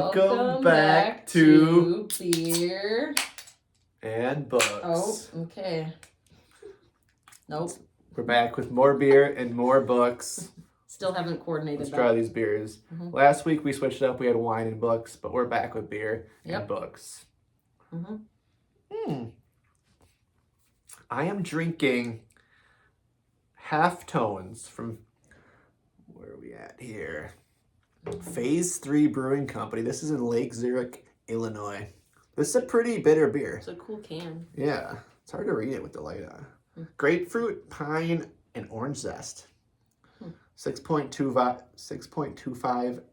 Welcome back to Beer and Books. Oh, okay. Nope. We're back with more beer and more books. Still haven't coordinated Let's try these beers. Last week we switched it up. We had wine and books, but we're back with beer and books. I am drinking Half Tones from, where are we at here? Phase 3 Brewing Company. This is in Lake Zurich, Illinois. This is a pretty bitter beer. It's a cool can. Yeah, it's hard to read it with the light on. Grapefruit, pine, and orange zest. 6.25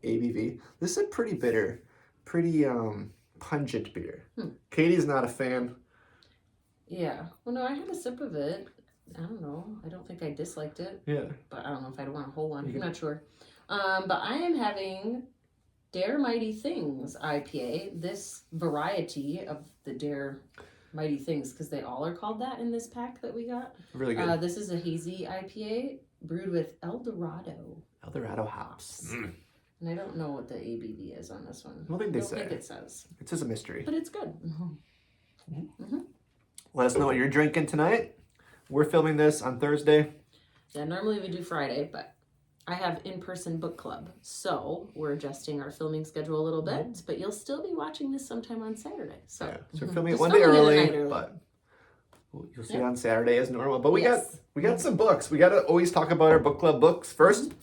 ABV. This is a pretty bitter, pretty pungent beer. Katie's not a fan. Yeah. Well, no, I had a sip of it. I don't know. I don't think I disliked it. Yeah. But I don't know if I'd want a whole one. I'm not sure. But I am having Dare Mighty Things IPA. This variety of the Dare Mighty Things, because they all are called that in this pack that we got. Really good. This is a hazy IPA brewed with Eldorado hops. And I don't know what the ABV is on this one. I don't think they say. say. I don't think it says. It's just a mystery. But it's good. Let us know what you're drinking tonight. We're filming this on Thursday. Yeah, normally we do Friday, but I have in-person book club, so we're adjusting our filming schedule a little bit, but you'll still be watching this sometime on Saturday. So, so we're filming it one day early, but you'll see it on Saturday as normal. But we got some books. We got to always talk about our book club books first.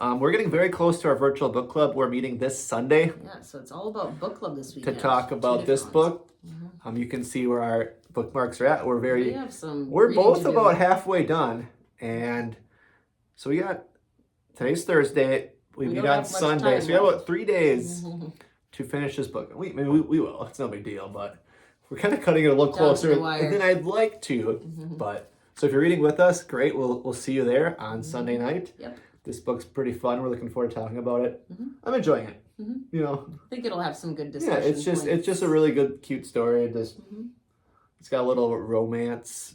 We're getting very close to our virtual book club. We're meeting this Sunday. Yeah, so it's all about book club this weekend. To talk about this book. You can see where our bookmarks are at. We're both about halfway done, and so we got today's Thursday. We meet on Sunday, so we have about 3 days to finish this book. We will. It's no big deal, but we're kind of cutting it a little closer than I'd like to. But so if you're reading with us, great. We'll see you there on Sunday night. Yep. This book's pretty fun. We're looking forward to talking about it. I'm enjoying it. You know, I think it'll have some good discussion. Yeah, it's just a really good, cute story. It's got a little romance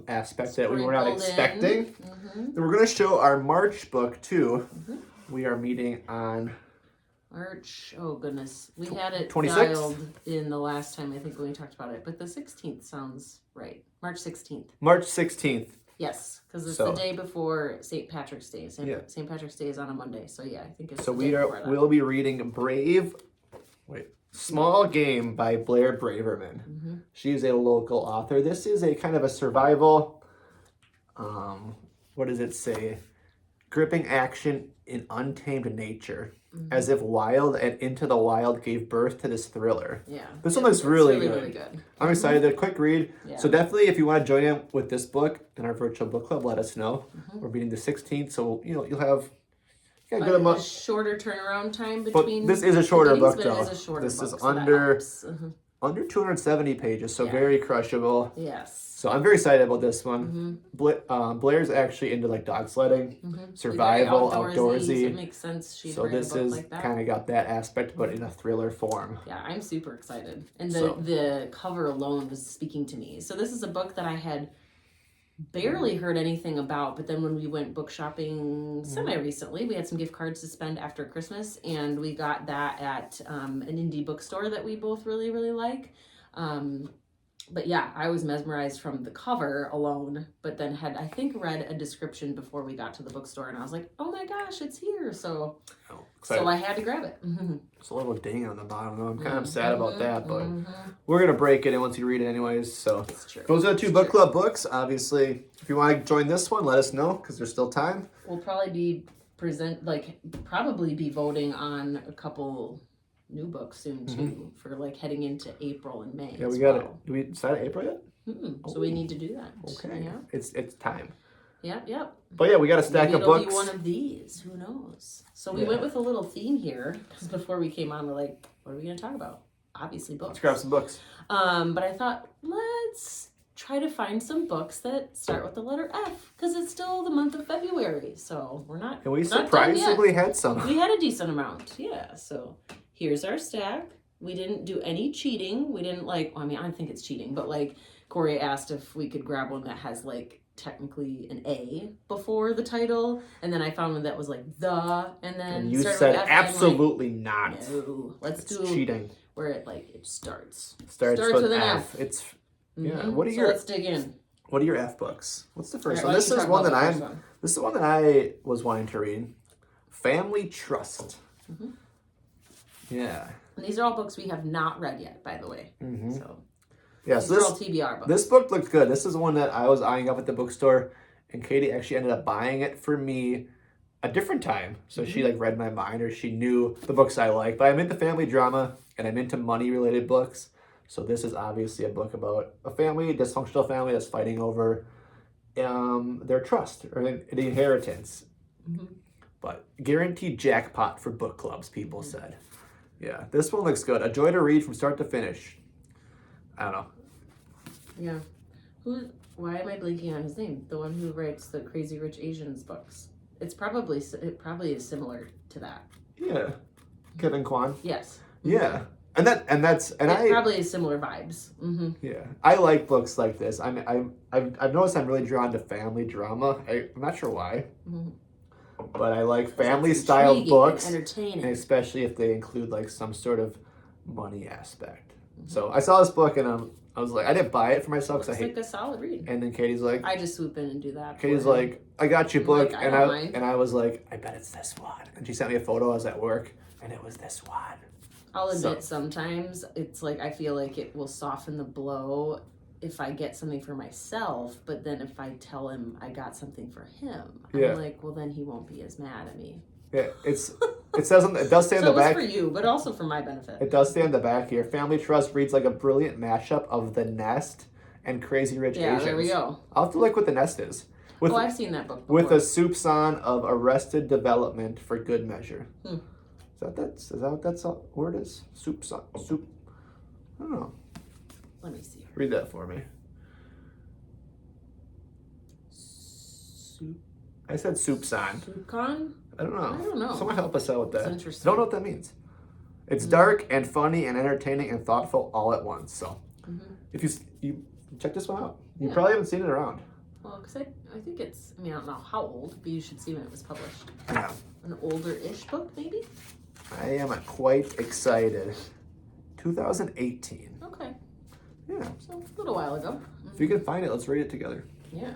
aspect that we were not expecting. And we're going to show our March book too. We are meeting on March. Oh goodness, we had it 26th? dialed in the last time I think when we talked about it, but the 16th sounds right. March 16th. March 16th. Yes, because it's the day before St. Patrick's Day. St. Patrick's Day is on a Monday, so yeah, I think it's. So we'll be reading Small Game by Blair Braverman. She's a local author. This is a kind of a survival. What does it say? Gripping action in untamed nature, as if Wild and Into the Wild gave birth to this thriller. Yeah, this one looks really good. I'm excited. A quick read. Yeah. So definitely, if you want to join in with this book in our virtual book club, let us know. We're meeting the 16th, so you'll have a good amount. Shorter turnaround time between. But this is a shorter book, though. This is under 270 pages, so very crushable. Yes. So I'm very excited about this one. Blair's actually into like dog sledding, survival, outdoorsy. It makes sense. So this is kind of got that aspect, but in a thriller form. Yeah, I'm super excited. And the cover alone was speaking to me. So this is a book that I had barely heard anything about, but then when we went book shopping semi-recently, we had some gift cards to spend after Christmas, and we got that at an indie bookstore that we both really, really like. But yeah, I was mesmerized from the cover alone, but then had, I think, read a description before we got to the bookstore, and I was like, oh my gosh, it's here. So I had to grab it. It's a little ding on the bottom, though. I'm kind of sad about that, but we're going to break it in once you read it anyways. So those are the two book club books. Obviously, if you want to join this one, let us know, because there's still time. We'll probably be voting on a couple new books soon too, for like heading into April and May. Yeah, we got it. Do we decide April yet? So we need to do that. Okay. Yeah. It's time. Yep. But yeah, we got a stack of books. Maybe it'll be one of these. Who knows? So we went with a little theme here, because before we came on, we're like, what are we going to talk about? Obviously books. Let's grab some books. But I thought, let's try to find some books that start with the letter F, because it's still the month of February, so we're not. And we surprisingly had some. We had a decent amount, yeah. So here's our stack. We didn't do any cheating. We didn't I think it's cheating, but Corey asked if we could grab one that has technically an A before the title, and then I found one that was like the, and then and you said absolutely not. No, let's do cheating. Where it starts with an F. F. It's yeah. What are your? Let's dig in. What are your F books? What's the first one? This is one that This is one that I was wanting to read. Family Trust. Mm-hmm. Yeah. And these are all books we have not read yet, by the way. Mm-hmm. So. Yeah, these are all TBR books. This book looked good. This is one that I was eyeing up at the bookstore, and Katie actually ended up buying it for me a different time. So she like read my mind, or she knew the books I like. But I'm into family drama, and I'm into money-related books. So this is obviously a book about a family, dysfunctional family that's fighting over their trust or the inheritance. Mm-hmm. But guaranteed jackpot for book clubs, people said. Yeah, this one looks good. A joy to read from start to finish. I don't know. Yeah. Why am I blanking on his name? The one who writes the Crazy Rich Asians books. It probably is similar to that. Yeah. Kevin Kwan? Yes. Yeah. And that's probably is similar vibes. Mm-hmm. Yeah. I like books like this. I've noticed I'm really drawn to family drama. I'm not sure why. Mm-hmm. But I like family style books, and entertaining, and especially if they include like some sort of money aspect. Mm-hmm. So I saw this book and I was like, I didn't buy it for myself because I hate. Like a solid read. And then Katie's like, I just swoop in and do that. Katie's like, I got you book, like, and I was like, I bet it's this one. And she sent me a photo. I was at work, and it was this one. I'll admit sometimes it's like I feel like it will soften the blow if I get something for myself, but then if I tell him I got something for him, I'm like, well, then he won't be as mad at me. Yeah, it does say on the back. So it was for you, but also for my benefit. It does say on the back here, Family Trust reads like a brilliant mashup of The Nest and Crazy Rich Asians. Yeah, there we go. I'll have to look what The Nest is. I've seen that book before. With a soupçon of Arrested Development for good measure. Is that what that word is? Soupçon. Soup. I don't know. Let me see. Read that for me. I said soupçon. Soupcon? I don't know. I don't know. Someone help us out with that. That's interesting. I don't know what that means. It's dark and funny and entertaining and thoughtful all at once. So, if you check this one out, you probably haven't seen it around. Well, because I think it's. I don't know how old, but you should see when it was published. Yeah. An older-ish book, maybe. I am quite excited. 2018. Okay. Yeah. So a little while ago. If you can find it, let's read it together. Yeah.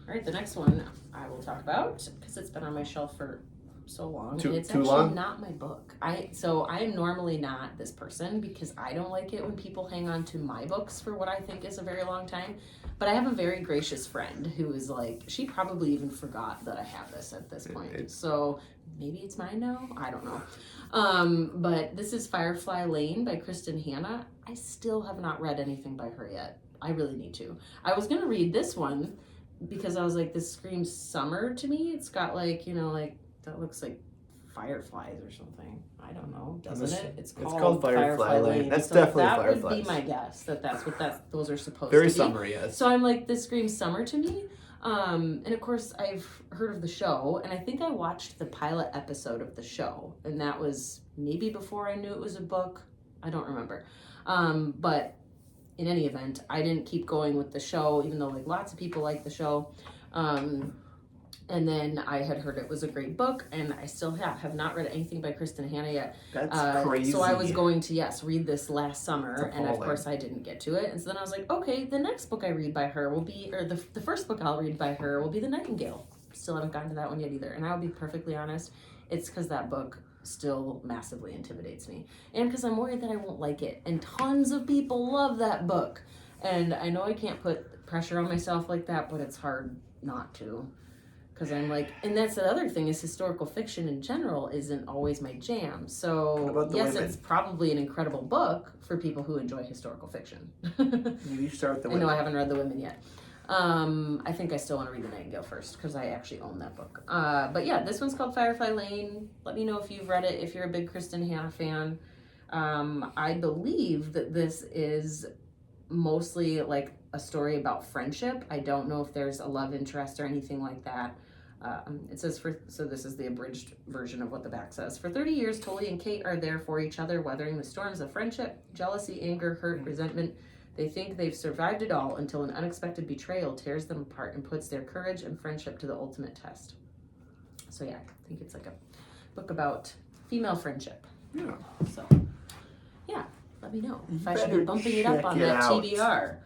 All right, the next one I will talk about because it's been on my shelf for so long. And it's actually not my book. I'm normally not this person because I don't like it when people hang on to my books for what I think is a very long time. But I have a very gracious friend who is like, she probably even forgot that I have this at this point. So maybe it's mine now. I don't know. But this is Firefly Lane by Kristen Hanna. I still have not read anything by her yet. I really need to. I was going to read this one because I was like, this screams summer to me. It's got like, that looks like fireflies or something. I don't know, doesn't it? It's called Firefly Lane. That's definitely Fireflies. That would be my guess. That's what those are supposed to be. Very summer, yes. So I'm like, this screams summer to me. And of course, I've heard of the show, and I think I watched the pilot episode of the show, and that was maybe before I knew it was a book. I don't remember. But in any event, I didn't keep going with the show, even though like lots of people like the show. And then I had heard it was a great book, and I still have not read anything by Kristen Hanna yet. That's crazy. So I was going to, read this last summer, and of course I didn't get to it. And so then I was like, okay, the next book I read by her will be, or the first book I'll read by her will be The Nightingale. Still haven't gotten to that one yet either. And I'll be perfectly honest, it's because that book still massively intimidates me. And because I'm worried that I won't like it. And tons of people love that book. And I know I can't put pressure on myself like that, but it's hard not to. Because I'm like, and that's the other thing is historical fiction in general isn't always my jam. So yes, women? It's probably an incredible book for people who enjoy historical fiction. Maybe you start with the women. I know I haven't read The Women yet. I think I still want to read The Nightingale first because I actually own that book. But yeah, this one's called Firefly Lane. Let me know if you've read it, if you're a big Kristen Hanna fan. I believe that this is mostly like a story about friendship. I don't know if there's a love interest or anything like that. It says so this is the abridged version of what the back says. For 30 years, Tully and Kate are there for each other, weathering the storms of friendship, jealousy, anger, hurt, resentment, They think they've survived it all until an unexpected betrayal tears them apart and puts their courage and friendship to the ultimate test. So yeah, I think it's like a book about female friendship. Yeah. So, yeah, let me know if I should be bumping it up on that TBR,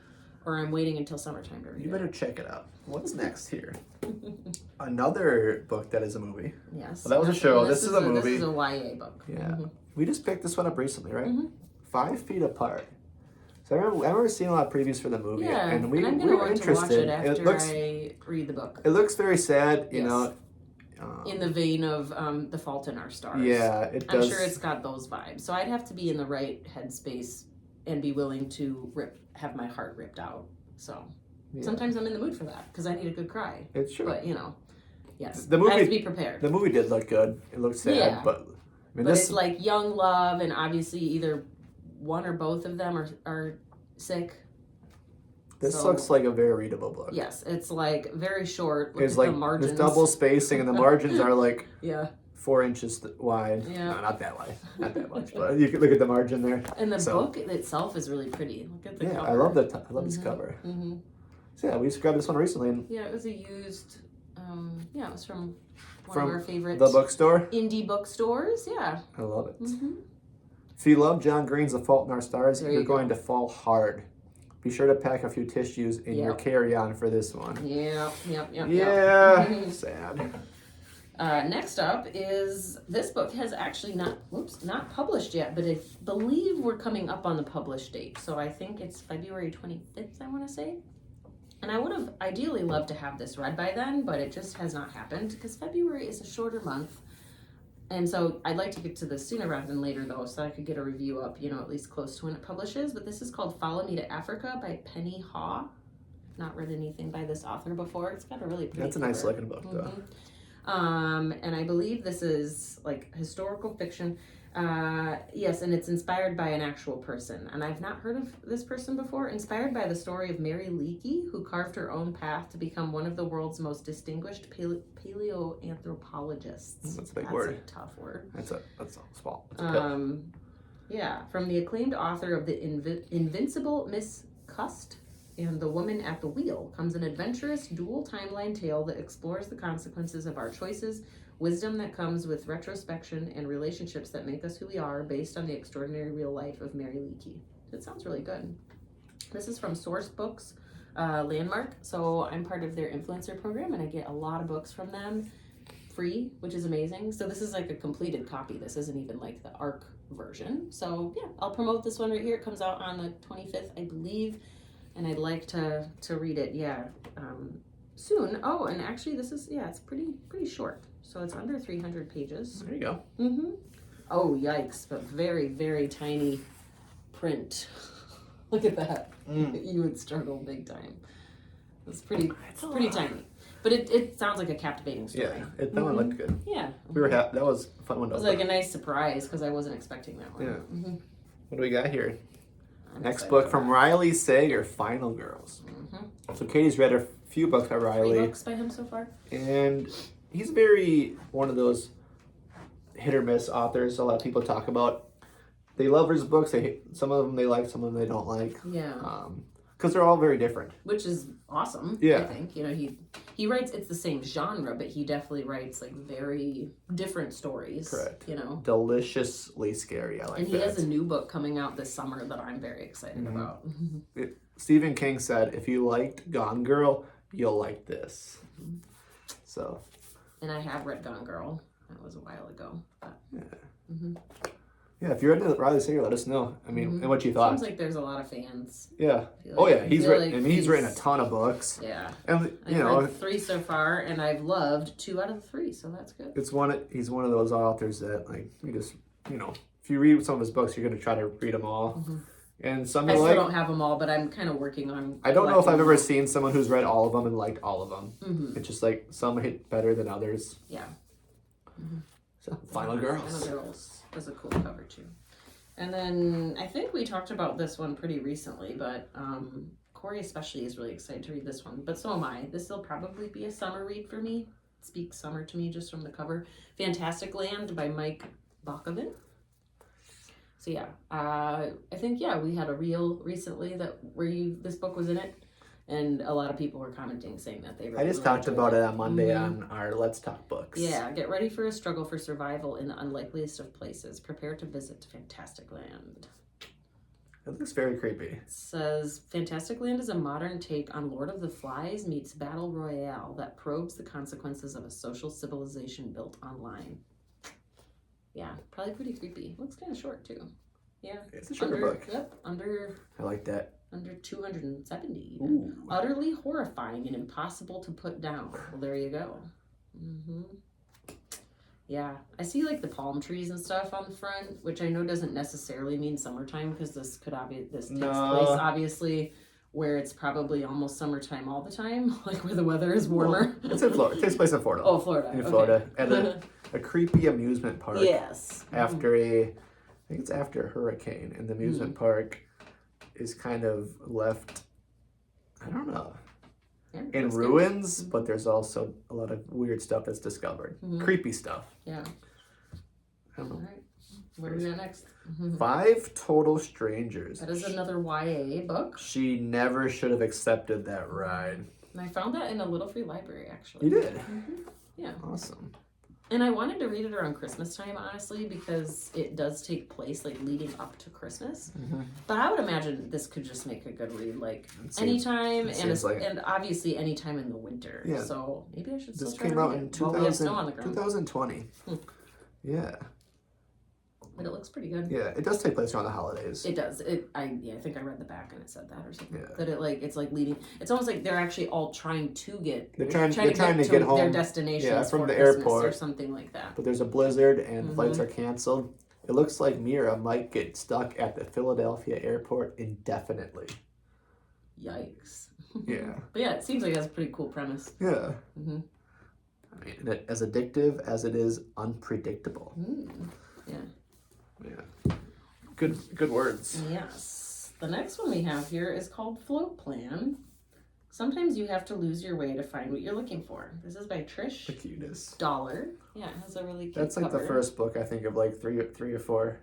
or I'm waiting until summertime to read it. You better check it out. What's next here? Another book that is a movie. Yes. Well, that was a show. This is a movie. This is a YA book. Yeah. We just picked this one up recently, right? 5 Feet Apart. So I remember seeing a lot of previews for the movie, and we were interested. To watch it after I read the book. It looks very sad, you know. In the vein of The Fault in Our Stars. Yeah, it does. I'm sure it's got those vibes. So I'd have to be in the right headspace and be willing to have my heart ripped out. So sometimes I'm in the mood for that because I need a good cry. It's true. But, you know, yes, the movie, I have to be prepared. The movie did look good. It looked sad, but... I mean, it's like young love, and obviously either one or both of them are sick. This looks like a very readable book. Yes, it's like very short. Look it's at like the margins. There's double spacing, and the margins are like 4 inches wide. Yeah. No, not that wide. Not that much, but you can look at the margin there. And the book itself is really pretty. Look at the cover. I love that. I love this cover. So yeah, we just grabbed this one recently. And it was a used. It was from one of our favorite the bookstore. Indie bookstores. Yeah, I love it. If you love John Green's The Fault in Our Stars, you're going to fall hard. Be sure to pack a few tissues in your carry-on for this one. Yeah. Sad. Next up is, this book has actually not published yet, but I believe we're coming up on the published date. So I think it's February 25th, I want to say. And I would have ideally loved to have this read by then, but it just has not happened because February is a shorter month. And so I'd like to get to this sooner rather than later, though, so I could get a review up, at least close to when it publishes. But this is called Follow Me to Africa by Penny Haw. Not read anything by this author before. It's got a really pretty That's a nice looking book, though. And I believe this is like historical fiction. Yes, and it's inspired by an actual person. And I've not heard of this person before. Inspired by the story of Mary Leakey, who carved her own path to become one of the world's most distinguished paleoanthropologists. That's a big word. That's a tough word. That's a small. From the acclaimed author of The Invincible Miss Cust and The Woman at the Wheel comes an adventurous dual timeline tale that explores the consequences of our choices, wisdom that comes with retrospection, and relationships that make us who we are, based on the extraordinary real life of Mary Leakey. It sounds really good. This is from Source Books Landmark, so I'm part of their influencer program, and I get a lot of books from them free, which is amazing. So this is like a completed copy. This isn't even like the ARC version. So yeah, I'll promote this one right here. It comes out on the 25th, I believe, and I'd like to read it. Soon. Oh, and actually this is, it's pretty short. So it's under 300 pages. There you go. Oh, yikes, but very, very tiny print. Look at that. You would struggle big time. It's pretty tiny. But it sounds like a captivating story. Yeah, that one looked good. Yeah. We were happy. That was a fun one. It was like a nice surprise because I wasn't expecting that one. Yeah. What do we got here? Next book from Riley Sager, Final Girls. So Katie's read a few books by Riley. 3 books by him so far. And he's very one of those hit or miss authors a lot of people talk about. They love his books. Some of them they like, some of them they don't like. Yeah. Because they're all very different. Which is awesome, I think. He writes, it's the same genre, but he definitely writes like very different stories. Correct. Deliciously scary. I like that. And he has a new book coming out this summer that I'm very excited about. Stephen King said, if you liked Gone Girl, you'll like this. So. And I have read Gone Girl. That was a while ago. But. Yeah, if you're into Riley Sager, let us know. I mean, and what you thought. Seems like there's a lot of fans. Yeah. He's written. He's written a ton of books. Yeah. And I've read 3 so far, and I've loved 2 out of the 3, so that's good. He's one of those authors that you just if you read some of his books, you're gonna try to read them all. And some I still don't have them all, but I'm kind of working on. I don't know if I've ever seen someone who's read all of them and liked all of them. It's just like some hit better than others. Yeah. So Final Girls. Final Girls was a cool cover too. And then I think we talked about this one pretty recently, but Corey especially is really excited to read this one. But so am I. This will probably be a summer read for me. It speaks summer to me just from the cover. Fantastic Land by Mike Bakoven. So yeah, I think we had a reel recently that this book was in it, and a lot of people were commenting saying that they really. I just talked about it on Monday on our Let's Talk Books. Yeah, get ready for a struggle for survival in the unlikeliest of places. Prepare to visit Fantastic Land. It looks very creepy. It says Fantastic Land is a modern take on Lord of the Flies meets Battle Royale that probes the consequences of a social civilization built online. Yeah, probably pretty creepy. Looks kind of short too. Yeah, it's a shorter book. Yep, I like that. Under 270. Ooh. Utterly horrifying and impossible to put down. Well, there you go. Yeah, I see like the palm trees and stuff on the front, which I know doesn't necessarily mean summertime because this takes place obviously where it's probably almost summertime all the time, like where the weather is warmer. Well, it's in Florida. It takes place in Florida. Oh, Florida. In Florida, at a creepy amusement park. Yes. After I think it's after a hurricane, and the amusement park is kind of left, I don't know, in ruins, but there's also a lot of weird stuff that's discovered. Creepy stuff. Yeah. I don't know. All right. What do we got next? 5 Total Strangers. That is another YA book. She never should have accepted that ride. And I found that in a Little Free Library, actually. You did? Yeah. Awesome. And I wanted to read it around Christmas time, honestly, because it does take place like leading up to Christmas. But I would imagine this could just make a good read, like anytime, and obviously anytime in the winter. Yeah. So maybe I should still try to read it while we have snow on the ground. 2020. Yeah. But it looks pretty good. Yeah, it does take place around the holidays. It does. I think I read the back and it said that or something. Yeah. That it's like leading. It's almost like they're actually all trying to get. They're trying to get home. Their destinations from the airport or something like that. But there's a blizzard and flights are canceled. It looks like Mira might get stuck at the Philadelphia airport indefinitely. Yikes. Yeah. But yeah, it seems like that's a pretty cool premise. Yeah. I mean, as addictive as it is unpredictable. Yeah. Yeah. Good words. Yes. The next one we have here is called Float Plan. Sometimes you have to lose your way to find what you're looking for. This is by Trish. The cutest. Dollar. Yeah, it has a really cute That's like cover. The first book, I think, of like three or four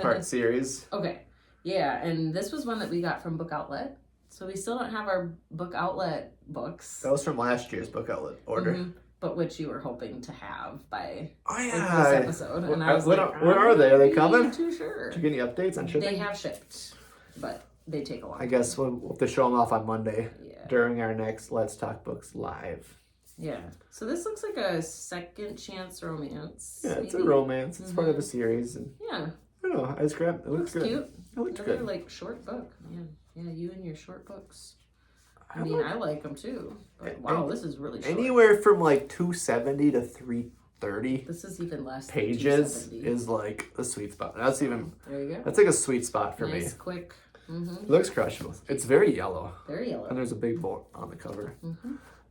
part series. Okay. Yeah, and this was one that we got from Book Outlet. So we still don't have our Book Outlet books. That was from last year's Book Outlet order. But which you were hoping to have by this episode. And I was where are they? Are they coming? Not too sure. Did you get any updates on shipping? They have shipped, but they take a while. I guess we'll have to show them off on Monday during our next Let's Talk Books live. Yeah. So this looks like a second chance romance. Yeah, it's a romance. It's part of a series. And yeah. I don't know. I just grabbed it. Looks good. Cute. It looks Another, good. like short book. Yeah, you and your short books. I mean, I like them too. But wow, this is really short. Anywhere from like 270 to 330. This is even less. Pages is like a sweet spot. That's even. There you go. That's like a sweet spot for me. Nice, quick. It looks crushable. It's very yellow. Very yellow. And there's a big bolt on the cover.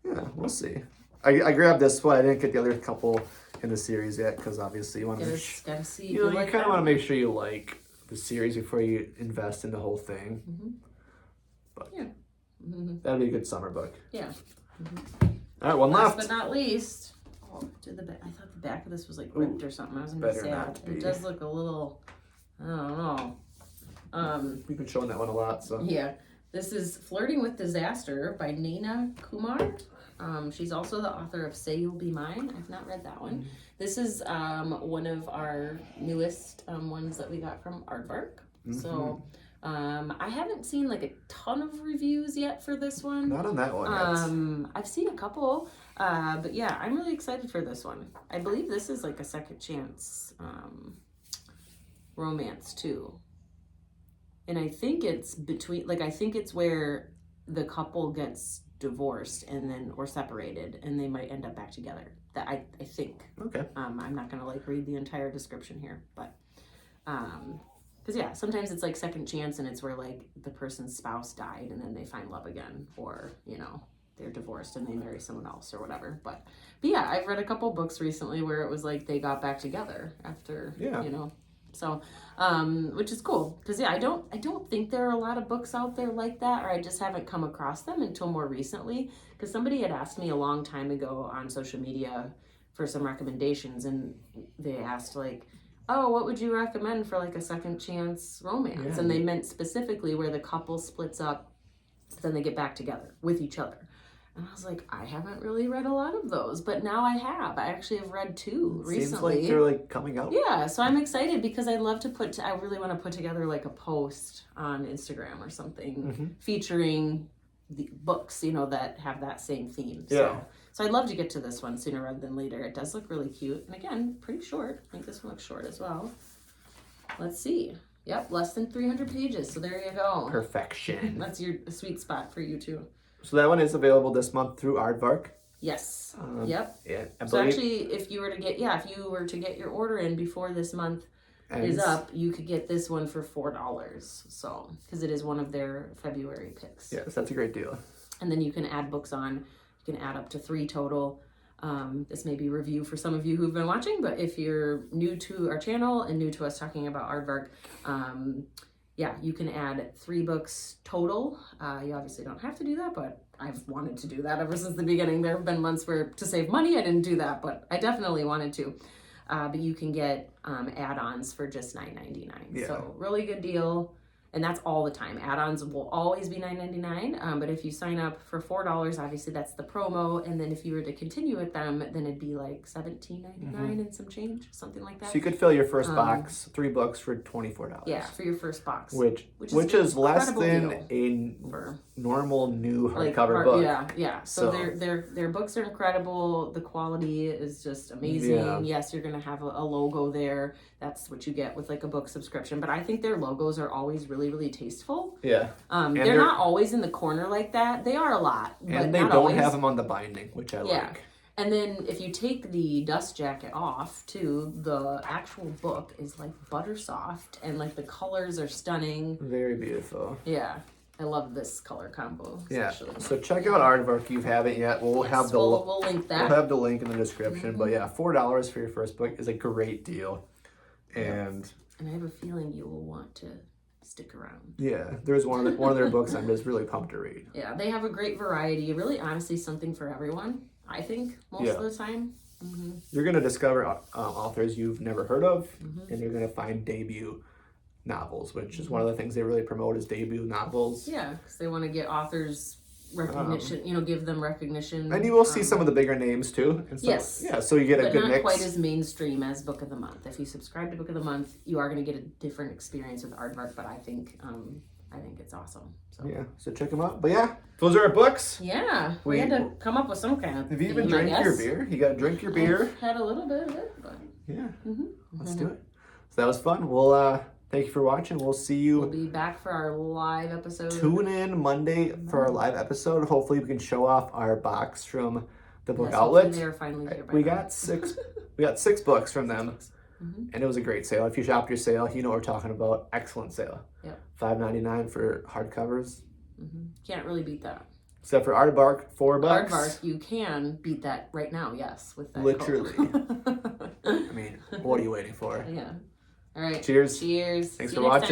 Yeah, we'll see. I grabbed this one. I didn't get the other couple in the series yet because obviously you want to gotta see. You kind of want to make sure you like the series before you invest in the whole thing. But yeah. That'd be a good summer book. Yeah. All right, one left. Last but not least. Oh, I thought the back of this was like ripped or something. I was gonna be sad. It does look a little. I don't know. We've been showing that one a lot, so. Yeah. This is Flirting with Disaster by Naina Kumar. She's also the author of Say You'll Be Mine. I've not read that one. This is one of our newest ones that we got from Aardvark. So I haven't seen like a ton of reviews yet for this one. Not on that one yet. I've seen a couple, but yeah, I'm really excited for this one. I believe this is like a second chance romance too. And I think it's it's where the couple gets divorced and then or separated and they might end up back together. That I think. Okay. I'm not gonna like read the entire description here, but because yeah, sometimes it's like second chance and it's where like the person's spouse died and then they find love again, or they're divorced and they marry someone else or whatever. But yeah, I've read a couple books recently where it was like they got back together after so which is cool because I don't think there are a lot of books out there like that, or I just haven't come across them until more recently because somebody had asked me a long time ago on social media for some recommendations and they asked like oh, what would you recommend for like a second chance romance? And they meant specifically where the couple splits up, then they get back together with each other. And I was like, I haven't really read a lot of those, but now I have. I actually have read 2 recently. Seems like they're like coming out. Yeah, so I'm excited because I'd love to I really want to put together like a post on Instagram or something featuring the books, you know, that have that same theme. Yeah. So I'd love to get to this one sooner rather than later. It does look really cute. And again, pretty short. I think this one looks short as well. Let's see. Yep, less than 300 pages. So there you go. Perfection. That's your sweet spot for you too. So that one is available this month through Aardvark. Yes. Yeah. So actually, if you were to get your order in before this month is up, you could get this one for $4. So, because it is one of their February picks. Yes, that's a great deal. And then you can add books on. You can add up to 3 total. This may be a review for some of you who've been watching, but if you're new to our channel and new to us talking about Aardvark, yeah, you can add 3 books total. You obviously don't have to do that, but I've wanted to do that ever since the beginning. There have been months where to save money, I didn't do that, but I definitely wanted to. But you can get add-ons for just $9.99. Yeah. So really good deal. And that's all the time. Add-ons will always be $9.99. But if you sign up for $4, obviously that's the promo. And then if you were to continue with them, then it'd be like $17.99 and some change, something like that. So you could fill your first box, 3 books for $24. Yeah, for your first box. Which is less than a normal new hardcover book. Yeah. So their books are incredible. The quality is just amazing. Yeah. Yes, you're gonna have a logo there. That's what you get with like a book subscription. But I think their logos are always really, really tasteful. Yeah. They're not always in the corner like that. They are a lot. And they don't have them on the binding, which I like. And then if you take the dust jacket off too, the actual book is like butter soft and like the colors are stunning. Very beautiful. Yeah. I love this color combo. Especially. Yeah. So check out Aardvark if you haven't yet. We'll have we'll link that. We'll have the link in the description. But yeah, $4 for your first book is a great deal. And I have a feeling you will want to stick around. Yeah, there's one of their books I'm just really pumped to read. Yeah, they have a great variety. Really, honestly, something for everyone. I think most of the time. You're gonna discover authors you've never heard of, and you're gonna find debut novels, which is one of the things they really promote is debut novels. Yeah, because they want to get authors recognition, give them recognition. And you will see some of the bigger names too. And so, yes. Yeah, so you get a good mix. But not quite as mainstream as Book of the Month. If you subscribe to Book of the Month, you are going to get a different experience with Aardvark, but I think it's awesome. So. Yeah, so check them out. But yeah, those are our books. Yeah, we had to come up with some kind of Have you even drank your beer? You got to drink your beer. I've had a little bit of it, but... Yeah, let's do it. So that was fun. We'll... Thank you for watching. We'll see you. We'll be back for our live episode. Tune in Monday for our live episode. Hopefully we can show off our box from the book outlet. They're finally here by we got 6 books from them. And it was a great sale. If you shopped your sale, you know what we're talking about. Excellent sale. Yep. $5.99 for hardcovers. Can't really beat that. Except for Aardvark, $4. Aardvark, you can beat that right now, yes, with that literally. I mean, what are you waiting for? Yeah. All right. Cheers. Cheers. Thanks for watching.